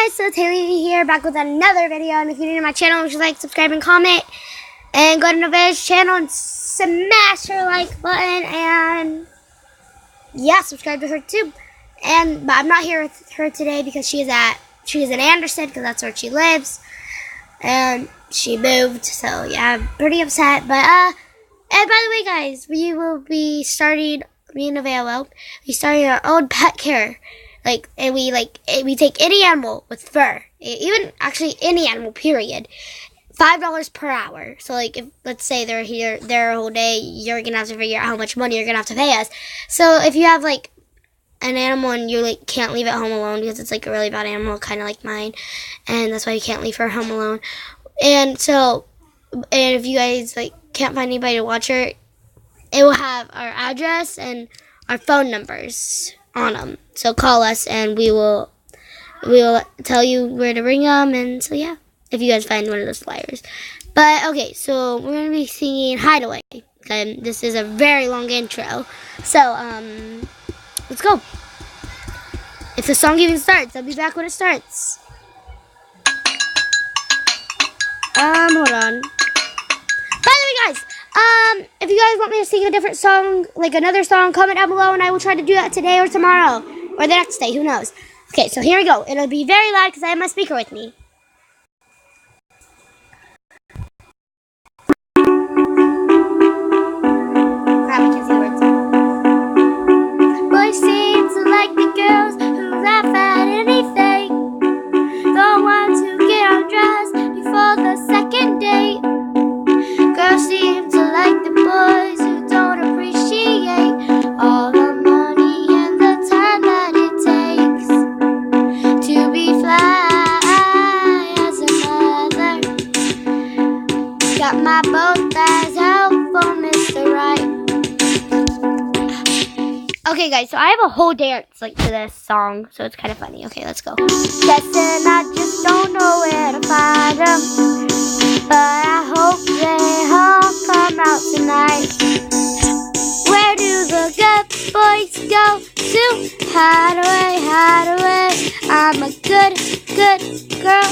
guys, so Taylor here, back with another video. And if you're new to my channel, make sure to like, subscribe, and comment. And go to Nevaeh's channel and smash her like button. And yeah, subscribe to her too. But I'm not here with her today because she is in Anderson because that's where she lives. And she moved, so yeah, I'm pretty upset. But and by the way, guys, we will be starting. Me and Nevaeh will be starting our own pet care. And we take any animal with fur, even actually any animal, period. $5 per hour. So if let's say they're here their whole day, you're gonna have to figure out how much money you're gonna have to pay us. So if you have an animal and you can't leave it home alone because it's a really bad animal, kind of like mine, and that's why you can't leave her home alone. And if you guys can't find anybody to watch her, it will have our address and our phone numbers on them. So call us and we will tell you where to bring them. And so yeah, if you guys find one of those flyers. But okay, so we're gonna be singing Hideaway. Okay, this is a very long intro. So let's go. If the song even starts, I'll be back when it starts. Hold on. By the way, guys, if you guys want me to sing a different song, another song, comment down below and I will try to do that today or tomorrow. Or the next day, who knows. Okay, so here we go. It'll be very loud because I have my speaker with me. Crap, I can't see the words. Boys seem to like the girls who laugh at anything. The ones who get undressed before the second date. Girls seem to like the boys who don't appreciate all the money and the time that it takes to be fly as a mother. Got my boat as help for Mr. Right. Okay, guys, so I have a whole dance to this song, so it's kind of funny. Okay, let's go. Guessing I just don't know where to find them, but I hope they all come out tonight. Where do the good boys go to hide away? I'm a good girl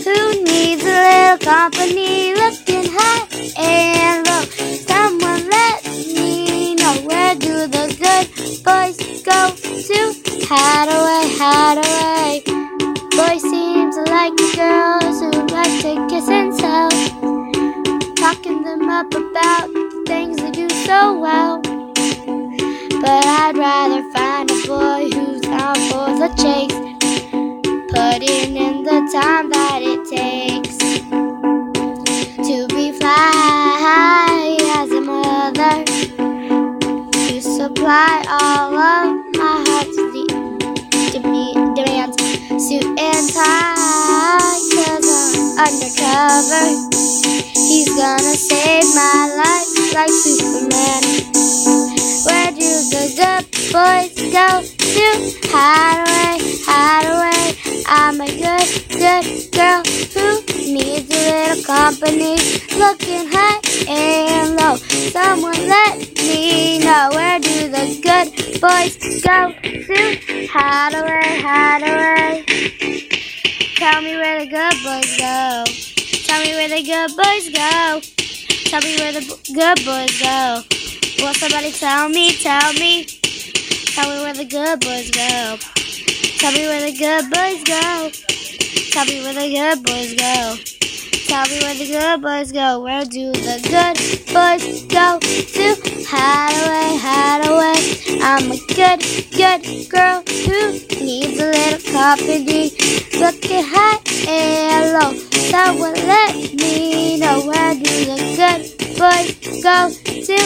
who needs a little company, looking high and low. Someone let me know, where do the good boys go to hide away? Boys seem to like the girls who like to kiss and tell, talking them up about things they do so well. But I'd rather find a boy who's down for the chase, putting in the time that it takes to be fly as a mother, to supply all of my heart's demands. Suit and tie, 'cause I'm undercover. He's gonna save my life like Superman. Where do the good boys go to hide away? I'm a good girl who needs a little company, looking high and low. Someone let me know, where do the good boys go to hide away? Tell me where the good boys go. Tell me where the good boys go. Tell me where the good boys go. Will somebody tell me? Tell me where the good boys go. Tell me where the good boys go. Tell me where the good boys go. Tell me where the good boys go. Where do the good boys go to hide away? I'm a good girl who needs a little company, looking high and low. Someone let me know, where do the good boys go to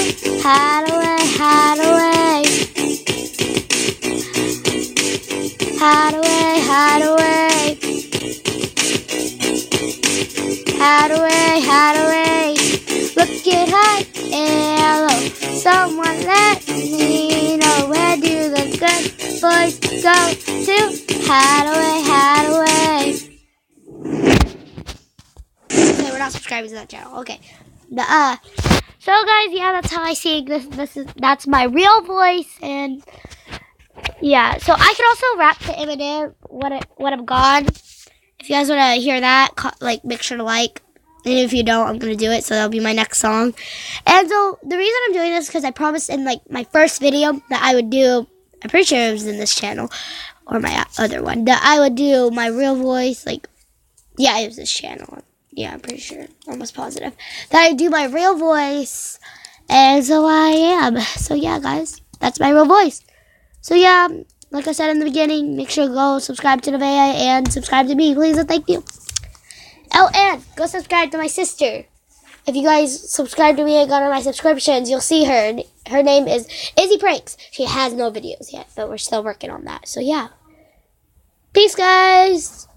hide away? Hide away, looking high and low. Someone let me know, where do the good boys go to hide away? Okay, we're not subscribing to that channel. Okay. So guys, yeah, that's how I sing. That's my real voice, and yeah, so I can also rap to Eminem when I'm gone. If you guys want to hear that, like, make sure to like. And if you don't, I'm going to do it. So that'll be my next song. And so the reason I'm doing this is because I promised in, like, my first video that I would do, I'm pretty sure it was in this channel or my other one, that I would do my real voice. Like, yeah, it was this channel. Yeah, I'm pretty sure. Almost positive. That I do my real voice. And so I am. So yeah, guys, that's my real voice. So yeah, like I said in the beginning, make sure to go subscribe to Nevaeh and subscribe to me, please, and thank you. Oh, and go subscribe to my sister. If you guys subscribe to me and go to my subscriptions, you'll see her. Her name is Izzy Pranks. She has no videos yet, but we're still working on that. So yeah. Peace, guys.